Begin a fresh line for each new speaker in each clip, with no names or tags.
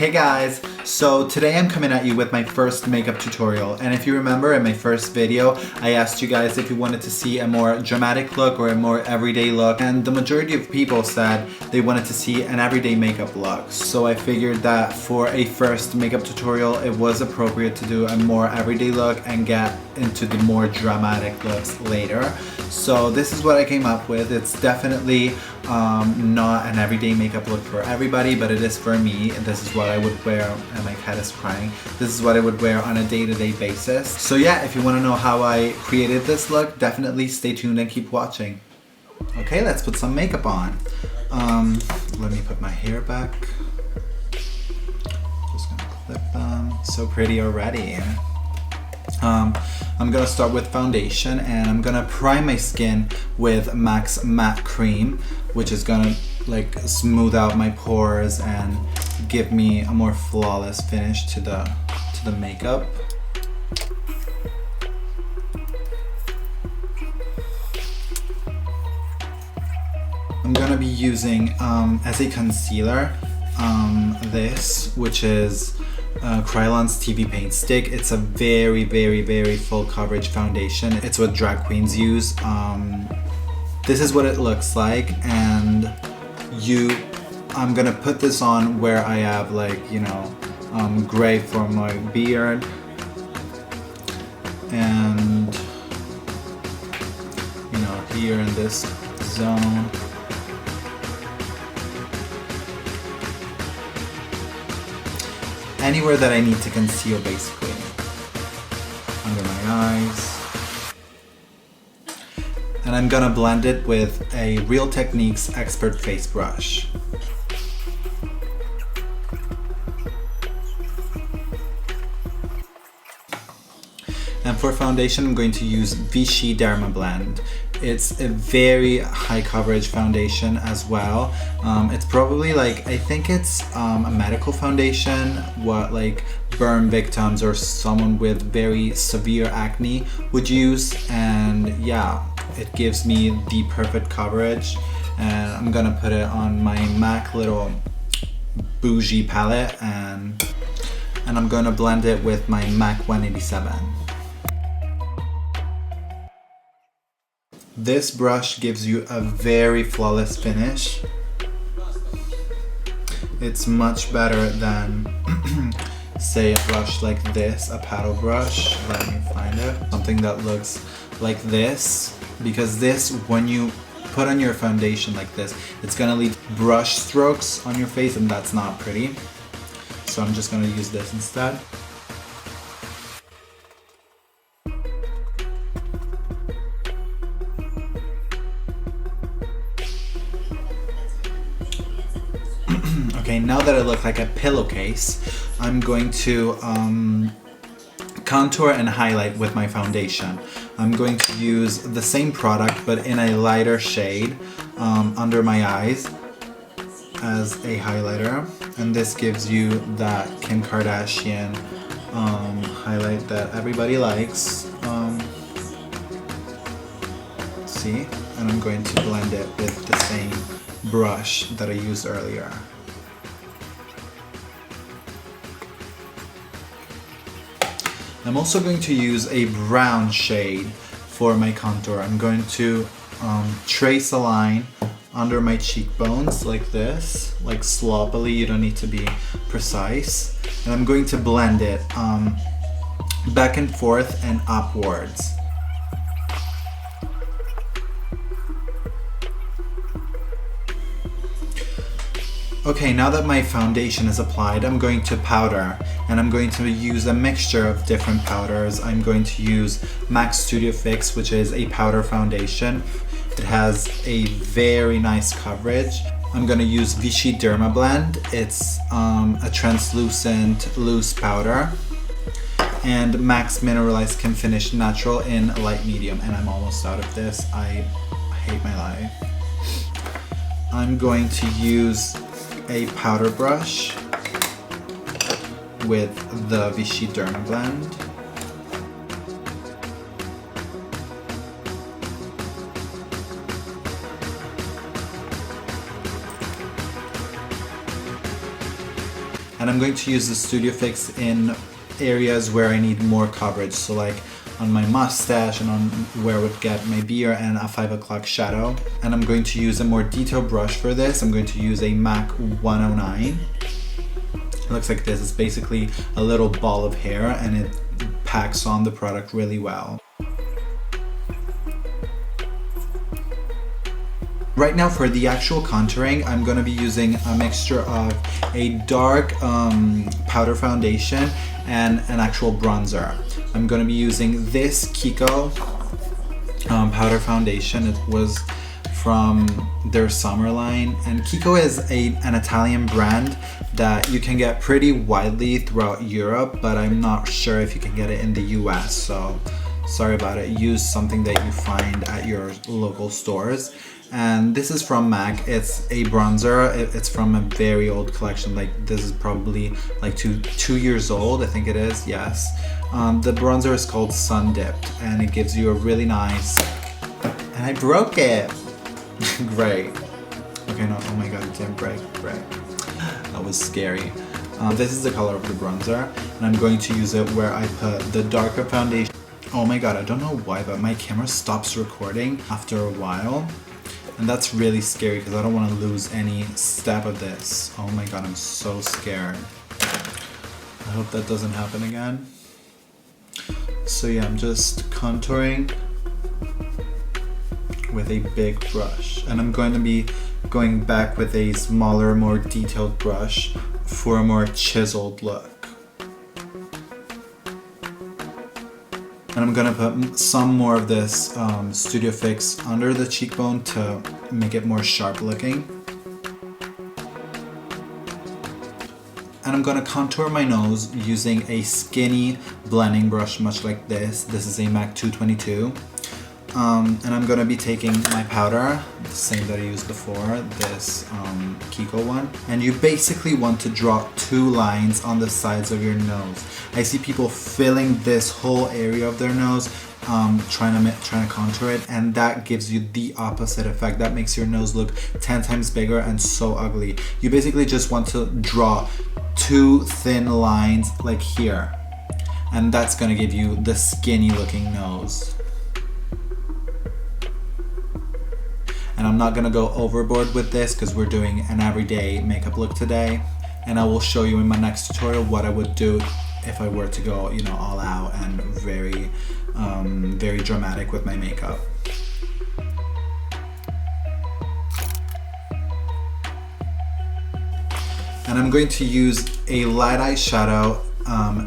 Hey guys, so today I'm coming at you with my first makeup tutorial, and if you remember in my first video I asked you guys if you wanted to see a more dramatic look or a more everyday look, and the majority of people said they wanted to see an everyday makeup look. So I figured that for a first makeup tutorial it was appropriate to do a more everyday look and get into the more dramatic looks later. So this is what I came up with. It's definitely not an everyday makeup look for everybody, but it is for me. This is what I would wear, and my cat is crying. This is what I would wear on a day-to-day basis. So yeah, if you want to know how I created this look, definitely stay tuned and keep watching. Okay, let's put some makeup on. Let me put my hair back. Just gonna clip them. So pretty already. I'm gonna start with foundation, and I'm gonna prime my skin with MAC's matte cream, which is gonna like smooth out my pores and give me a more flawless finish to the makeup. I'm gonna be using as a concealer this, which is Kryolan's TV Paint Stick. It's a very full coverage foundation. It's what drag queens use. This is what it looks like, and I'm gonna put this on where I have, like, you know, gray for my beard, and you know, here in this zone. Anywhere that I need to conceal, basically. Under my eyes. And I'm gonna blend it with a Real Techniques Expert Face Brush. And for foundation, I'm going to use Vichy Dermablend. It's a very high coverage foundation as well. It's probably like, I think it's a medical foundation, what like burn victims or someone with very severe acne would use. And yeah, it gives me the perfect coverage. And I'm gonna put it on my MAC little bougie palette, and I'm gonna blend it with my MAC 187. This brush gives you a very flawless finish. It's much better than say a brush like this, a paddle brush. Let me find it. Something that looks like this, because this, when you put on your foundation like this, it's gonna leave brush strokes on your face, and that's not pretty. So I'm just gonna use this instead. Okay, now that I look like a pillowcase, I'm going to contour and highlight with my foundation. I'm going to use the same product but in a lighter shade under my eyes as a highlighter, and this gives you that Kim Kardashian highlight that everybody likes. See? And I'm going to blend it with the same brush that I used earlier. I'm also going to use a brown shade for my contour. I'm going to trace a line under my cheekbones like this, like sloppily. You don't need to be precise. And I'm going to blend it back and forth and upwards. Okay, now that my foundation is applied, I'm going to powder, and I'm going to use a mixture of different powders. I'm going to use MAC Studio Fix, which is a powder foundation. It has a very nice coverage. I'm going to use Vichy Dermablend. It's a translucent loose powder. And MAC's Mineralize Skinfinish Natural in light medium, and I'm almost out of this. I hate my life. I'm going to use a powder brush with the Vichy Dermablend. And I'm going to use the Studio Fix in areas where I need more coverage. So like on my mustache and on where I would get my beard and a 5 o'clock shadow. And I'm going to use a more detailed brush for this. I'm going to use a MAC 109. It looks like this. It's basically a little ball of hair and it packs on the product really well. Right now for the actual contouring, I'm going to be using a mixture of a dark powder foundation and an actual bronzer. I'm going to be using this Kiko powder foundation. It was from their summer line, and Kiko is an Italian brand that you can get pretty widely throughout Europe, but I'm not sure if you can get it in the US, so sorry about it. Use something that you find at your local stores. And this is from MAC. It's a bronzer. It's from a very old collection. Like this is probably like two years old, I think it is, yes. The bronzer is called Sun Dipped and it gives you a really nice, and I broke it. Great. Okay, no, oh my god, it didn't break. Great. That was scary. This is the color of the bronzer and I'm going to use it where I put the darker foundation. Oh my god, I don't know why, but my camera stops recording after a while. And that's really scary because I don't want to lose any step of this. Oh my god, I'm so scared. I hope that doesn't happen again. So yeah, I'm just contouring with a big brush. And I'm going to be going back with a smaller, more detailed brush for a more chiseled look. And I'm gonna put some more of this Studio Fix under the cheekbone to make it more sharp looking. And I'm gonna contour my nose using a skinny blending brush much like this. This is a MAC 222. And I'm gonna be taking my powder, the same that I used before, this Kiko one. And you basically want to draw 2 lines on the sides of your nose. I see people filling this whole area of their nose, trying to contour it, and that gives you the opposite effect. That makes your nose look 10 times bigger and so ugly. You basically just want to draw 2 thin lines like here, and that's gonna give you the skinny looking nose. And I'm not gonna go overboard with this because we're doing an everyday makeup look today. And I will show you in my next tutorial what I would do if I were to go, you know, all out and very dramatic with my makeup. And I'm going to use a light eyeshadow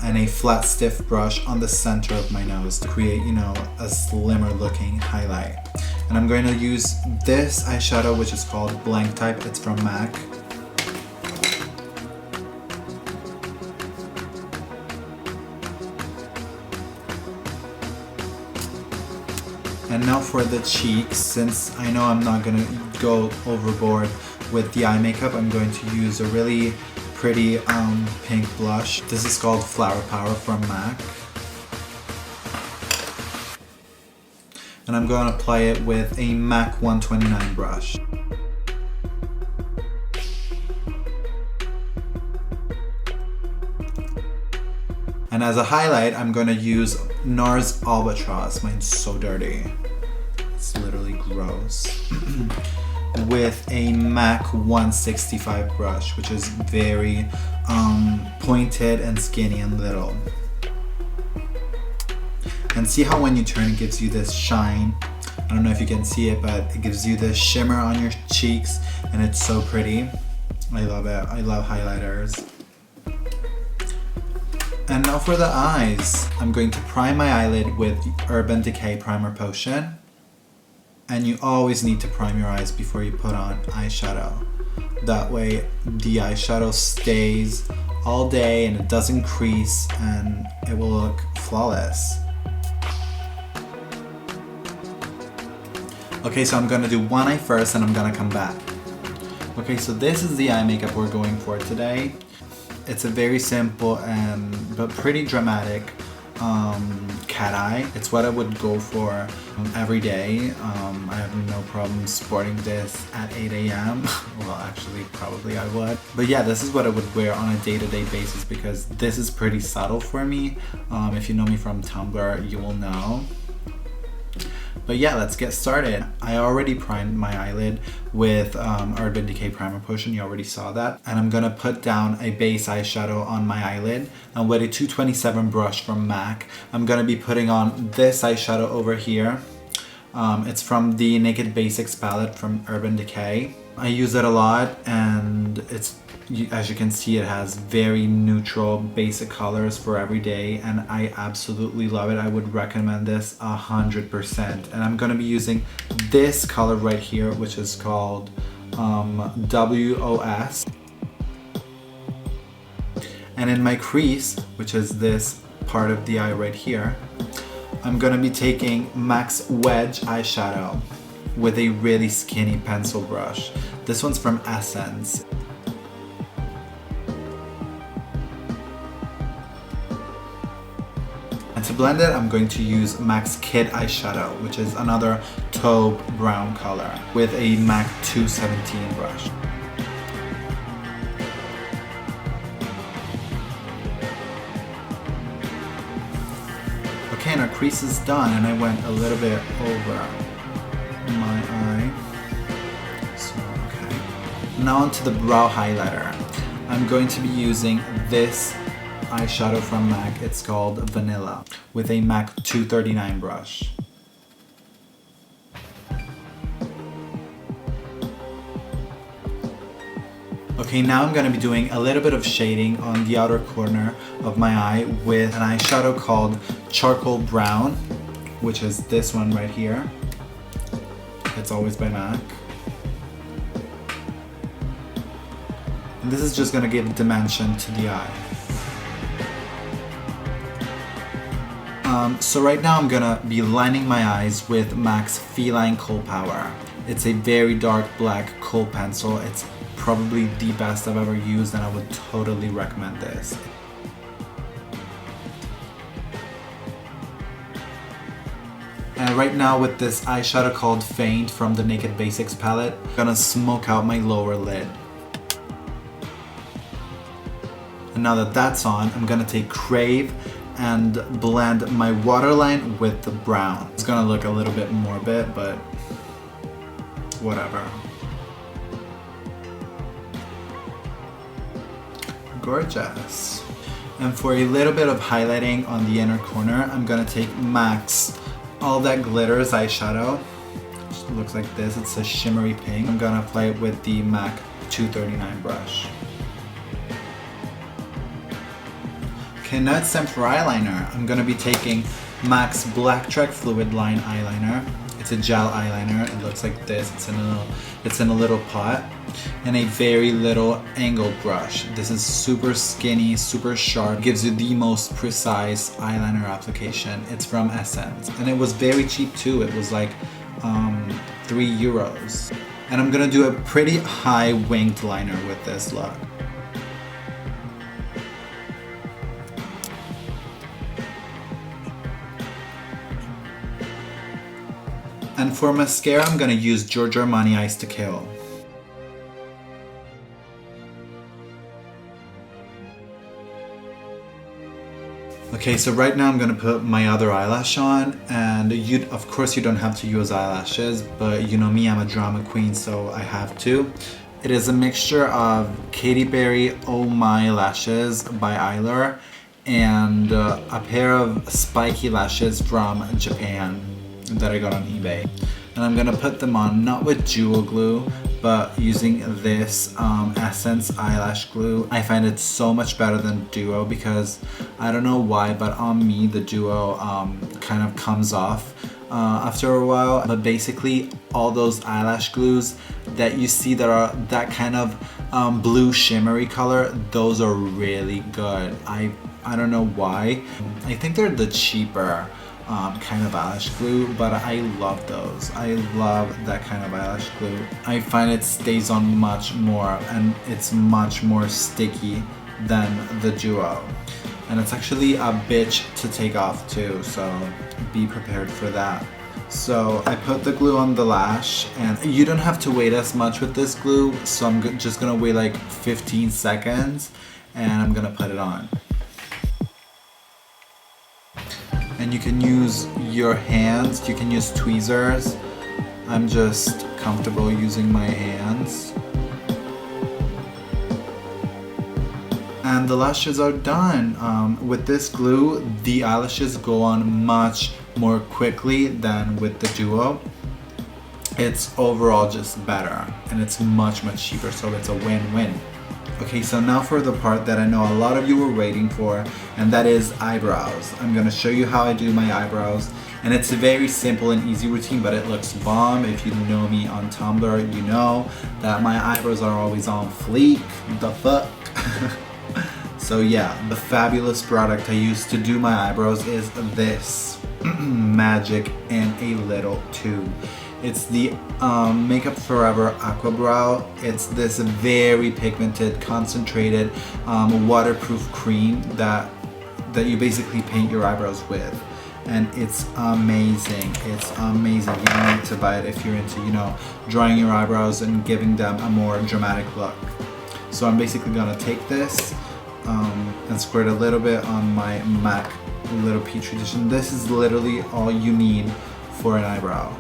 and a flat stiff brush on the center of my nose to create, you know, a slimmer looking highlight. And I'm going to use this eyeshadow, which is called Blank Type. It's from MAC. And now for the cheeks, since I know I'm not going to go overboard with the eye makeup, I'm going to use a really pretty pink blush. This is called Flower Power from MAC. And I'm going to apply it with a MAC 129 brush. And as a highlight, I'm going to use NARS Albatross. Mine's so dirty. It's literally gross. With a MAC 165 brush, which is very pointed and skinny and little. And see how when you turn it gives you this shine. I don't know if you can see it, but it gives you this shimmer on your cheeks and it's so pretty. I love it. I love highlighters. And now for the eyes. I'm going to prime my eyelid with Urban Decay Primer Potion. And you always need to prime your eyes before you put on eyeshadow. That way the eyeshadow stays all day and it doesn't crease and it will look flawless. Okay, so I'm gonna do one eye first and I'm gonna come back. Okay, so this is the eye makeup we're going for today. It's a very simple but pretty dramatic cat eye. It's what I would go for every day. I have no problem sporting this at 8 a.m. Well, actually, probably I would. But yeah, this is what I would wear on a day-to-day basis because this is pretty subtle for me. If you know me from Tumblr, you will know. But yeah, let's get started. I already primed my eyelid with Urban Decay Primer Potion. You already saw that. And I'm gonna put down a base eyeshadow on my eyelid. And with a 227 brush from MAC, I'm gonna be putting on this eyeshadow over here. It's from the Naked Basics palette from Urban Decay. I use it a lot, and it's, as you can see, it has very neutral basic colors for every day, and I absolutely love it. I would recommend this 100%. And I'm gonna be using this color right here, which is called WOS. And in my crease, which is this part of the eye right here, I'm gonna be taking MAC's Wedge eyeshadow with a really skinny pencil brush. This one's from Essence. And to blend it, I'm going to use MAC's Kid eyeshadow, which is another taupe brown color, with a MAC 217 brush. Okay, and our crease is done, and I went a little bit over my eye. So, okay. Now onto the brow highlighter. I'm going to be using this eyeshadow from MAC. It's called Vanilla, with a MAC 239 brush. Okay, now I'm going to be doing a little bit of shading on the outer corner of my eye with an eyeshadow called Charcoal Brown, which is this one right here. It's always by MAC. And this is just going to give dimension to the eye. So right now I'm going to be lining my eyes with MAC's Feline Kohl Power. It's a very dark black kohl pencil. It's probably the best I've ever used, and I would totally recommend this. And right now with this eyeshadow called Faint from the Naked Basics palette, I'm gonna smoke out my lower lid. And now that that's on, I'm gonna take Crave and blend my waterline with the brown. It's gonna look a little bit morbid, but whatever. Gorgeous. And for a little bit of highlighting on the inner corner, I'm gonna take MAC's All That Glitters eyeshadow. It looks like this. It's a shimmery pink. I'm gonna apply it with the MAC 239 brush. Okay, now it's time for eyeliner. I'm gonna be taking MAC's Blacktrack Fluidline eyeliner. It's a gel eyeliner. It looks like this. It's in a little pot, and a very little angled brush. This is super skinny, super sharp. Gives you the most precise eyeliner application. It's from Essence, and it was very cheap too. It was like €3. And I'm gonna do a pretty high winged liner with this look. And for mascara, I'm gonna use Giorgio Armani Ice to Kill. Okay, so right now I'm gonna put my other eyelash on, and of course you don't have to use eyelashes, but you know me, I'm a drama queen, so I have to. It is a mixture of Katy Perry Oh My Lashes by Eyeliner and a pair of spiky lashes from Japan that I got on eBay. And I'm gonna put them on not with jewel glue, but using this Essence eyelash glue. I find it so much better than Duo because I don't know why, but on me the Duo kind of comes off after a while. But basically all those eyelash glues that you see that are that kind of blue shimmery color, those are really good. I don't know why. I think they're the cheaper kind of eyelash glue, but I love those. I love that kind of eyelash glue. I find it stays on much more and it's much more sticky than the Duo. and it's actually a bitch to take off too, so be prepared for that. So I put the glue on the lash, and you don't have to wait as much with this glue, so I'm just gonna wait like 15 seconds and I'm gonna put it on. And you can use your hands, you can use tweezers. I'm just comfortable using my hands. And the lashes are done. With this glue, the eyelashes go on much more quickly than with the duo. It's overall just better, and it's much cheaper, so it's a win-win. Okay, so now for the part that I know a lot of you were waiting for, and that is eyebrows. I'm gonna show you how I do my eyebrows, and it's a very simple and easy routine, but it looks bomb. If you know me on Tumblr, you know that my eyebrows are always on fleek. The fuck? So yeah, the fabulous product I use to do my eyebrows is this magic in a little tube. It's the Makeup Forever Aqua Brow. It's this very pigmented, concentrated, waterproof cream that you basically paint your eyebrows with. And it's amazing. It's amazing. You need to buy it if you're into, you know, drawing your eyebrows and giving them a more dramatic look. So I'm basically gonna take this and squirt a little bit on my MAC little petri dish. And this is literally all you need for an eyebrow.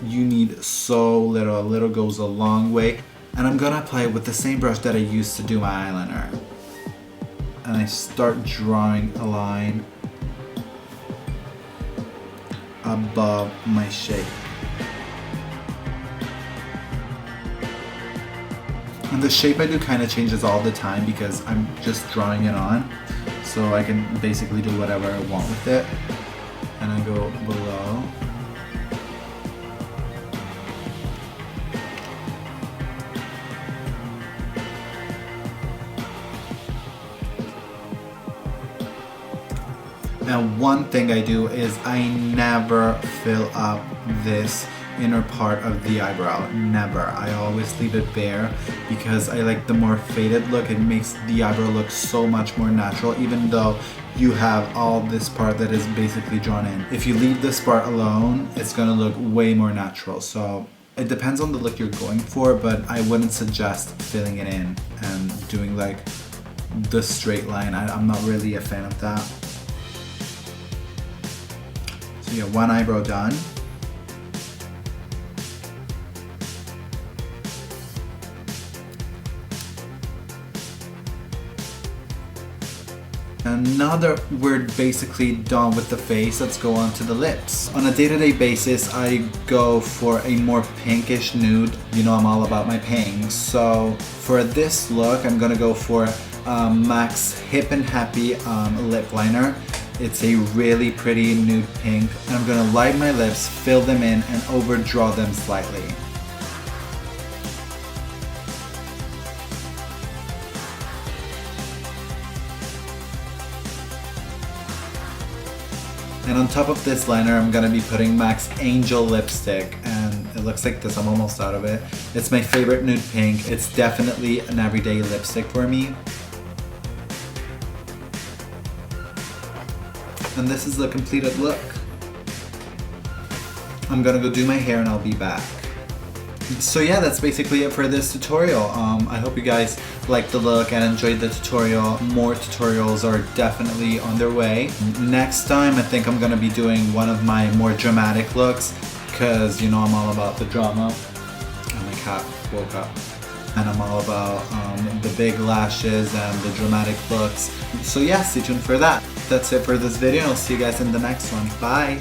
You need so little. A little goes a long way. And I'm gonna apply it with the same brush that I used to do my eyeliner. And I start drawing a line above my shape. And the shape I do kind of changes all the time because I'm just drawing it on. So I can basically do whatever I want with it. And I go below. Now one thing I do is I never fill up this inner part of the eyebrow, never. I always leave it bare because I like the more faded look. It makes the eyebrow look so much more natural, even though you have all this part that is basically drawn in. If you leave this part alone, it's gonna look way more natural. So it depends on the look you're going for, but I wouldn't suggest filling it in and doing like the straight line. I'm not really a fan of that. So yeah, one eyebrow done. And now that we're basically done with the face, let's go on to the lips. On a day-to-day basis, I go for a more pinkish nude. You know I'm all about my pinks. So for this look, I'm gonna go for MAC's Hip and Happy lip liner. It's a really pretty nude pink. And I'm gonna line my lips, fill them in, and overdraw them slightly. And on top of this liner, I'm gonna be putting MAC's Angel lipstick, and it looks like this. I'm almost out of it. It's my favorite nude pink. It's definitely an everyday lipstick for me. And this is the completed look. I'm gonna go do my hair and I'll be back. So yeah, that's basically it for this tutorial. I hope you guys liked the look and enjoyed the tutorial. More tutorials are definitely on their way. Next time, I think I'm gonna be doing one of my more dramatic looks, because you know I'm all about the drama. And my cat woke up. And I'm all about the big lashes and the dramatic looks. So yeah, stay tuned for that. That's it for this video. I'll see you guys in the next one. Bye!